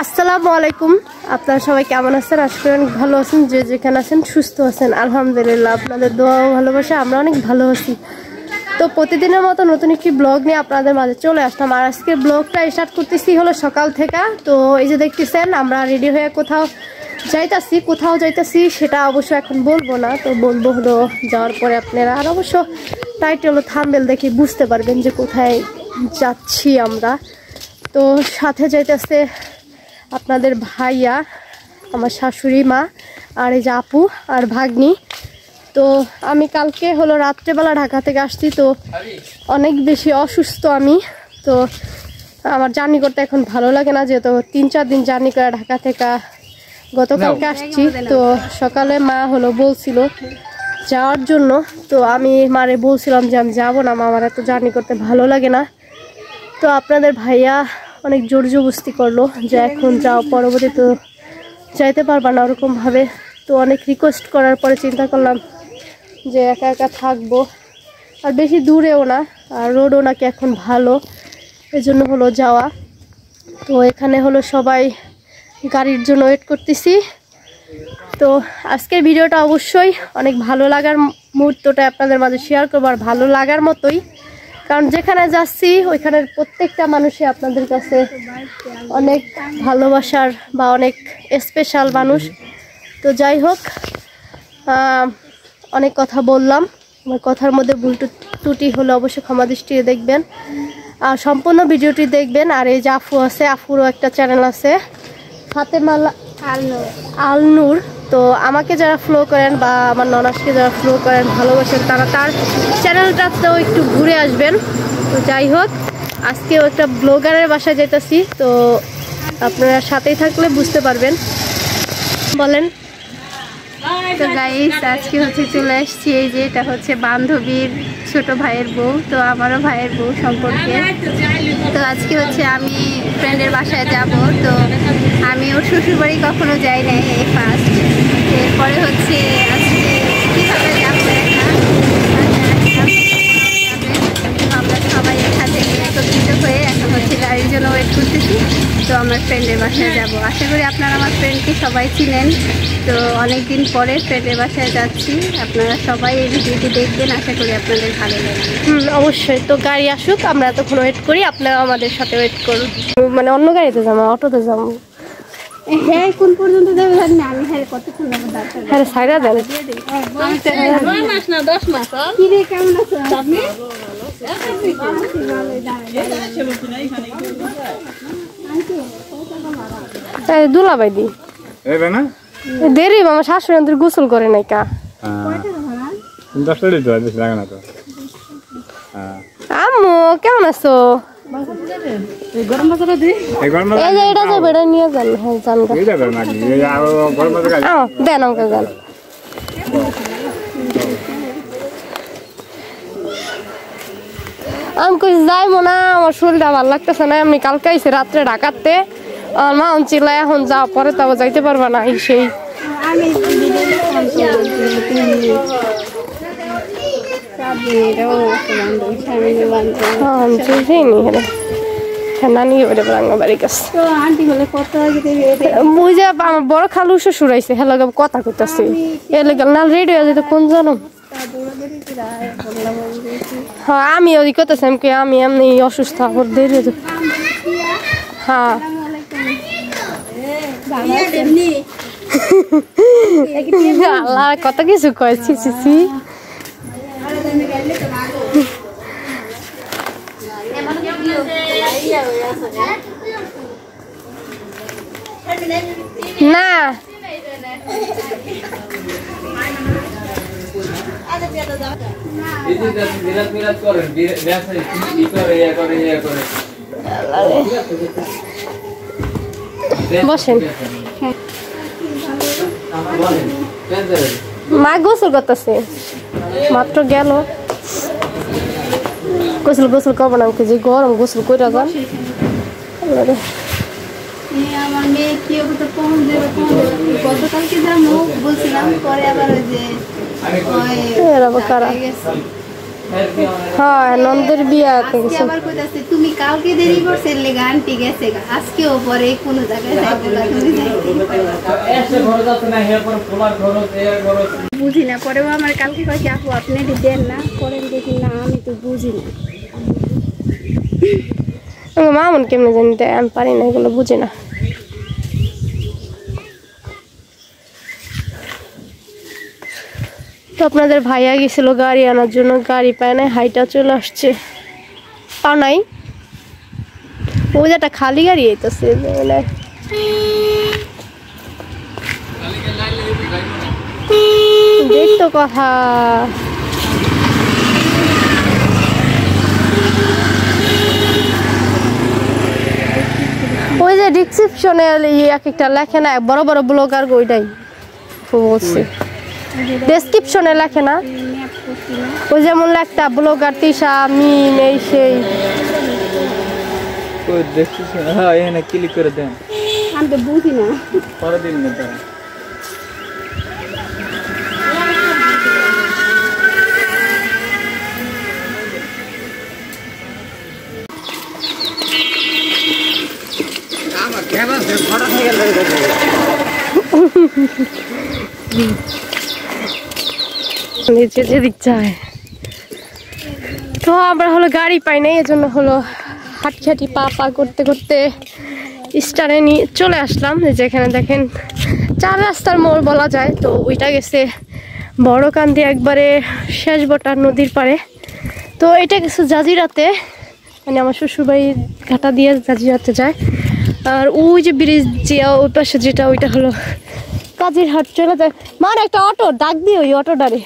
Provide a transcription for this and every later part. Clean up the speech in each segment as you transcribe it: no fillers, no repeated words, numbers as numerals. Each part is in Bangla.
আসসালামু আলাইকুম। আপনারা সবাই কেমন আছেন? আশা করি অনেক ভালো আছেন। যে যেখানে আছেন সুস্থ আছেন, আলহামদুলিল্লাহ। আপনাদের দোয়া ও ভালোবাসা আমরা অনেক ভালো আছি। তো প্রতিদিনের মতো নতুন একটি ব্লগ নিয়ে আপনাদের মাঝে চলে আসলাম। আর আজকের ব্লগটা স্টার্ট করতেছি হলো সকাল থেকে। তো এই যে দেখতেছেন আমরা রেডি হয়ে কোথাও যাইতাছি সেটা অবশ্য এখন বলবো না, তো বলবো হলো যাওয়ার পরে আপনারা। আর অবশ্য টাইটেল ও থাম্বনেল দেখে বুঝতে পারবেন যে কোথায় যাচ্ছি আমরা। তো সাথে যাইতেছে আপনাদের ভাইয়া, আমার শাশুড়ি মা, আর এই যে আপু আর ভাগ্নি। তো আমি কালকে হলো রাত্রেবেলা ঢাকা থেকে আসছি, তো অনেক বেশি অসুস্থ আমি। তো আমার জার্নি করতে এখন ভালো লাগে না, যেহেতু 3-4 দিন জার্নি করে ঢাকা থেকে গতকালকে আসছি। তো সকালে মা হলো বলছিল যাওয়ার জন্য, তো আমি মারে বলছিলাম যে আমি যাবো না, মা আমার এত জার্নি করতে ভালো লাগে না। তো আপনাদের ভাইয়া অনেক জোর জবরদস্তি করলো যে এখন যাও, পরবর্তী তো যাইতে পারবা না ওরকমভাবে। তো অনেক রিকোয়েস্ট করার পরে চিন্তা করলাম যে একা একা থাকবো, আর বেশি দূরেও না, আর রোডও নাকি এখন ভালো, এজন্য হলো যাওয়া। তো এখানে হলো সবাই গাড়ির জন্য ওয়েট করতেছি। তো আজকের ভিডিওটা অবশ্যই অনেক ভালো লাগার মুহূর্তটা আপনাদের মাঝে শেয়ার করবো, আর ভালো লাগার মতোই, কারণ যেখানে যাচ্ছি ওইখানের প্রত্যেকটা মানুষই আপনাদের কাছে অনেক ভালোবাসার বা অনেক স্পেশাল মানুষ। তো যাই হোক, অনেক কথা বললাম, আমার কথার মধ্যে ভুল ত্রুটি হলে অবশ্যই ক্ষমা দৃষ্টিতে দেখবেন, আর সম্পূর্ণ ভিডিওটি দেখবেন। আর এই যে আফু আছে, আফুরও একটা চ্যানেল আছে, ফাতেমালা আলনুর। তো আমাকে যারা ফলো করেন বা আমার ননাসকে যারা ফলো করেন ভালোবাসেন, তারা তার চ্যানেলটাতেও একটু ঘুরে আসবেন। তো যাই হোক, আজকেও একটা ব্লগারের বাসায় যেতেছি, তো আপনারা সাথেই থাকলে বুঝতে পারবেন। বলেন। তো গাইস, আজকে হচ্ছে চলে আসছি, এই যে এটা হচ্ছে বান্ধবীর ছোট ভাইয়ের বউ, তো আমারও ভাইয়ের বউ সম্পর্কে। তো আজকে হচ্ছে আমি ফ্রেন্ডের বাসায় যাব। তো আমি ওর শ্বশুরবাড়ি কখনো যাই নাই, এই ফার্স্ট। এরপরে হচ্ছে আজকে কীভাবে যাবো আমরা সবাই এখান থেকে একত্রিত হয়ে এখন হচ্ছে গাড়ির জন্য ওয়েট করতেছি। তো আমার ফ্রেন্ডের বাসায় যাব। আশা করি আপনারা আমার ফ্রেন্ডকে সবাই চিনেন। তো অনেক দিন পরে ফ্রেন্ডের বাসায় যাচ্ছি, আপনারা সবাই এই ভিডিওটি দেখবেন, আশা করি আপনাদের ভালো লাগবে। অবশ্যই। তো গাড়ি আসুক, আমরা এতক্ষণ ওয়েট করি, আপনারা আমাদের সাথে ওয়েট করুন। মানে অন্য গাড়িতে যাবো, অটোতে যাবো। হ্যাঁ, কোন পর্যন্ত যাবে জানি না আমি। হ্যাঁ, কতক্ষণ যাবো? হ্যাঁ, সাইডা দেন। 9 মাস না 10 মাস। কি রে, কেমন আছো আপনি? দুলাভাই দি দেরি, আমার শাশুড়ি আমাদের গোসল করে নাই কা। আম্মু কেমন আছো? এটা যাবে, এটা নিয়ে যান। হ্যাঁ, দেন আমাকে যান। আমি কই যাইবো না, আমার শরীরটা ভালো লাগতেছে না। আমি কালকে আইসি রাত্রে ঢাকাতে, আমার মা চিল্লা এখন যা, পরে তাও যাইতে পারবা না। সেই বুঝে আমার বড় খালু শ্বশুর আইসে, হ্যাঁ কথা করতেছি, এর লেগে না রেডি হয়ে যেত কোন জানো। হ্যাঁ, আমি ওই করতেছি, আমি এমনি অসুস্থ, আমার দেরি হয়ে যেত। হ্যাঁ, আল্লাহ কত কিছু কয়েছি। না বসেন। মা গোসল করতেছে, মাত্র গেল। গোসল করবো না, যে গরম, গোসল করে যান। আমার মেয়ে কি অবস্থা, গতকালকে যাবো বলছিলাম, পরে আবার ওই যে হ্যাঁ নন্দের বিয়াতে গেছে। আবার কইতাছে তুমি কালকে দেরি করছেন লেগা আন্টি গেছে আজকেও পরে কোন জায়গায় যাইতে না তুমি এসে ঘর যাচ্ছে না হে পর খোলার ঘর এ ঘর বুঝি না। পরেও আমার কালকে কই আপু আপনি দেন না করেন দেখি না আমি তো বুঝি না। মামুন কেমনে জানতে আমি পারি না এগুলো বুঝি না। তো আপনাদের ভাইয়া গেছিল গাড়ি আনার জন্য, গাড়ি পায় নাই, হাইটা চলে আসছে। পাও নাই ওই যে একটা খালি গাড়ি আইতেছে দেখতো কথা। ওই যে ডিসক্রিপশনে এক একটা লেখে না বড় বড় ব্লগার ওইটাই বলছে, ডেসক্রিপশনে লেখে না ওই যেমন একটা ব্লগার তিশা মিম এই সেই ওই ডেসক্রিপশন হ্যাঁ এখানে ক্লিক করে দেন। আমি তো বুঝি না পরে দিন না তারা আমার কেন সে ফটো থেকে লাগে নিচে যেদিক যায়। তো আমরা হলো গাড়ি পাই নাই, এজন্য হলো হাঁটি পা করতে করতে স্টারে নিয়ে চলে আসলাম। যেখানে দেখেন 4 রাস্তার মোড় বলা যায়। তো ওইটা গেছে বড়কান্দি একবারে শেষ বটার নদীর পাড়ে। তো এটা গেছে জাজিরাতে, মানে আমার শ্বশুরবাড়ির ঘাটা দিয়ে জাজিরাতে যায়। আর ওই যে ব্রিজ যে ওই পাশে যেটা ওইটা হলো কাজিরহাট চলে যায়। মার একটা অটো ডাক দিয়ে ওই অটোটারে।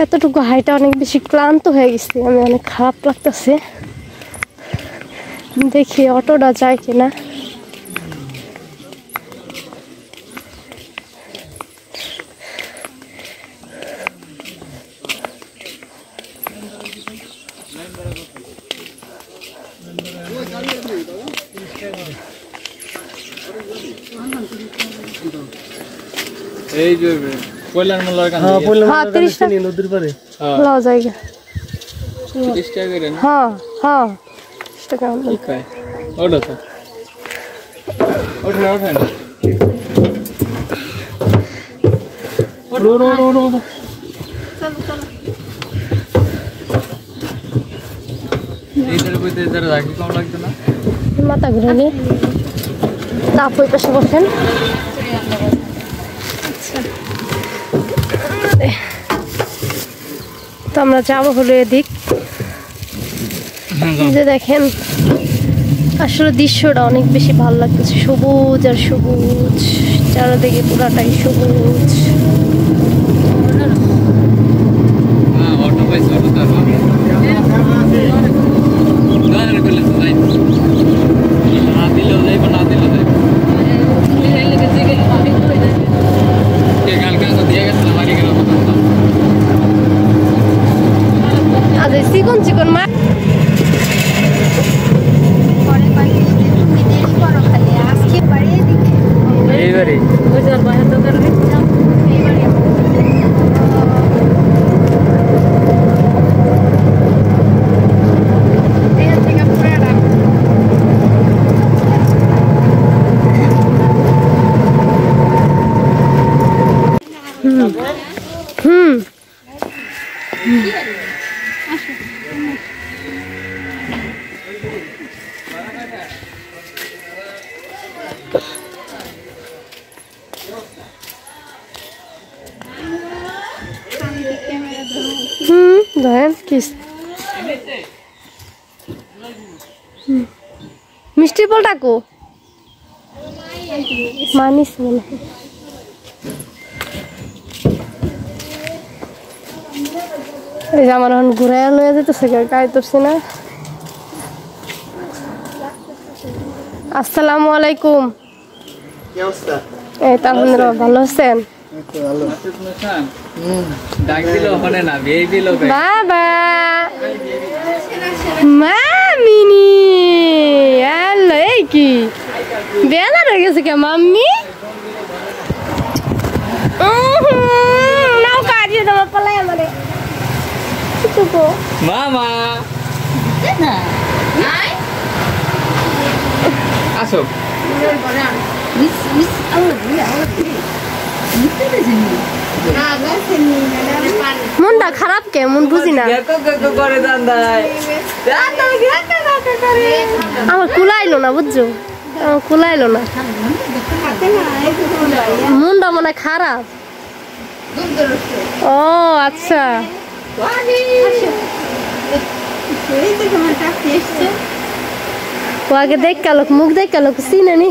এতটুকু হাইটা অনেক বেশি ক্লান্ত হয়ে গেছি আমি, অনেক খারাপ লাগতেছে। দেখি অটোটা যায় কিনা। এই যে কয়লার মোল্লার কাছে হ্যাঁ 30 টাকা নদীর পারে লাও জায়গা 30 টাকা করে না। হ্যাঁ হ্যাঁ 30 টাকা ঠিক আছে ওঠো তো ওঠো ওঠো এইটার কইতে যারা রাখি কম লাগতো না মাথা ঘুরে নি তাপ ওই পাশে বসেন। তো আমরা যাবো হলো এদিক। যে দেখেন আসলে দৃশ্যটা অনেক বেশি ভালো লাগতেছে, সবুজ আর সবুজ, চারিদিকে পুরাটাই সবুজ। অটো পাইছে অটো তার গানের করলে তো যাই না দিলেও যাইব না দিলেও যাইব কে কালকে তো দিয়ে গেছিল বাড়ি গেল আজ চিকন চিকন মা এইবারে ধরেন কিস মিষ্টি বলটাকো মানিস মনে এই যে আমার এখন ঘুরাই লয়ে যেতেছে গাড়ি তুলছি না। আসসালামু আলাইকুম। কি অবস্থা? এই তো আলহামদুলিল্লাহ, ভালো আছেন? ডাক দিল ওখানে না বিয়ে দিল বাবা মা মিনি হ্যালো এই কি বেলা হয়ে গেছে কে মাম্মি নাও কাজিয়ে তোমার পালাই আমারে মামা আসো মনটা খারাপ কে মন বুঝি না আমার কুলাইলো না বুঝছো আমার কুলাইলো না মনটা মনে খারাপ ও আচ্ছা ও আগে দেখ কালো মুখ দেখ কালো চিনে নি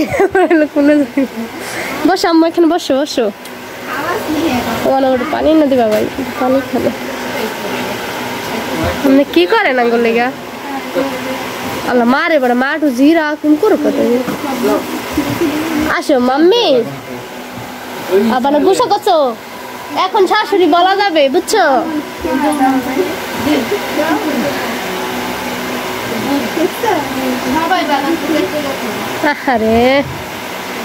বসো আম্মা এখানে বসো বসো ওটা পানি না দিবা ভাই পানি খাবে আপনি কি করেন আঙ্গুল লেগা আল্লাহ মারে বড় মাটু জিরা কুম করো কত আসো মাম্মি আবার গুসা করছো এখন শাশুড়ি বলা যাবে বুঝছো আরে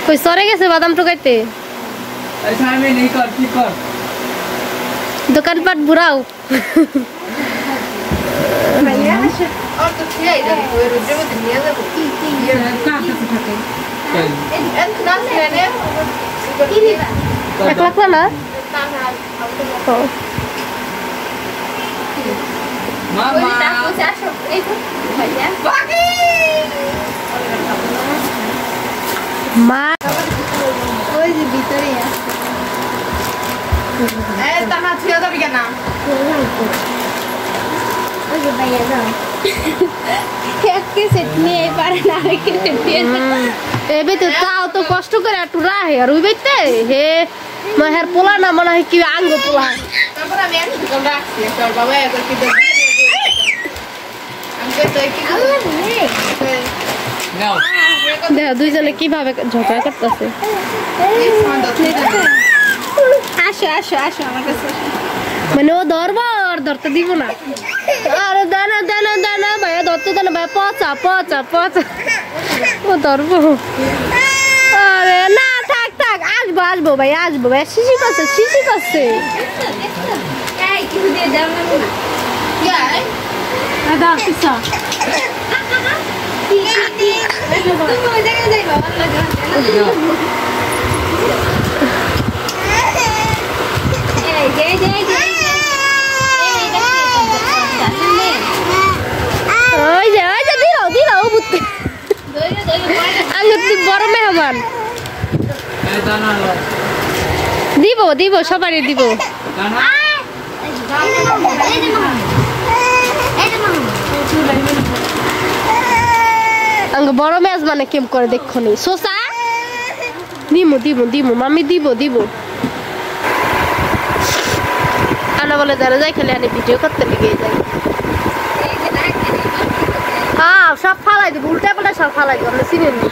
কই সরে গেছে বাদাম টুকাইতে দোকানপাট বুড়াও এক লাখ না মা ওই যে ভিতরে তাও তো কষ্ট করে একটু রাহে আর ওই বেতে হে মাহের পোলা না মনে হয় কি আঙ্গ পোলা দেখো দুইজনে কিভাবে ঝগড়া করতেছে আসো আসো আসো আমার কাছে মানে ও ধরবো আর ধরতে দিব না আরে দানা দানা দানা ভাইয়া ধরতে দানা ভাইয়া পচা পচা পচা ও ধরবো আরে না থাক থাক আসবো আসবো ভাই আসবো ভাই শিশি করছে শিশি করছে কিছু দিয়ে যাও দাদা পিসা ওই যে দিলাও দিলাও বুঝতে আমি বড় মেহমান দিব দিব সবারই দিব আঙ্গ বড় মেজ মানে কেম করে দেখো নি সোসা দিমু দিমু দিমু মামি দিব দিব আনা বলে দাঁড়া যাই খালি আনি ভিডিও করতে লেগে যাই হ্যাঁ সব ফালাই দিব উল্টা পাল্টা সব ফালাই দিব আমরা চিনি নি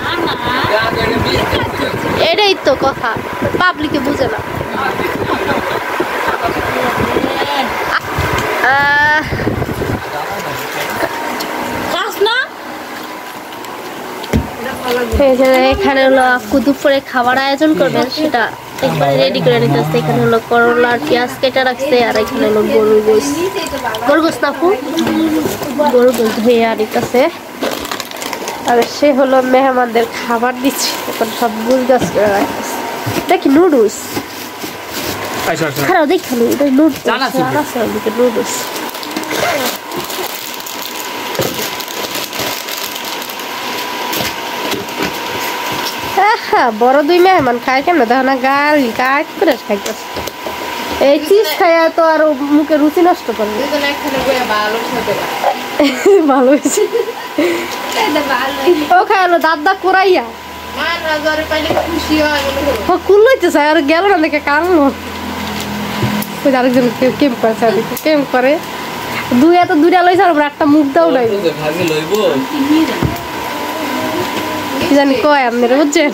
এটাই তো কথা পাবলিকে বুঝে না এখানে হলো আপু দুপুরে খাবার আয়োজন করবেন সেটা একবারে রেডি করে নিতে আসছে এখানে হলো করলা আর পেঁয়াজ কেটে রাখছে আর এখানে হলো গরুর গোস না আপু গরুর গোস ধুয়ে আনিতেছে আর সে হলো মেহমানদের খাবার দিচ্ছে এখন সব গুল গাছ করে রাখতেছে এটা কি নুডলস খারাপ দেখালো এটা নুডলস নুডলস বড় দুই মেহমান খায় কেন দেখো না গালি কাজ করে খাইতেছে এই চিজ খাইয়া তো আর মুখে রুচি নষ্ট করবে ভালো হয়েছে ও খাইলো দাদা কোরাইয়া কুল্লাইতে চাই আর গেল না দেখে কানলো আরেকজন কেম করছে কেম করে দুই এত দুইটা লইছে আর একটা মুখ দাও নাই কি জানি কয় আপনারা বুঝছেন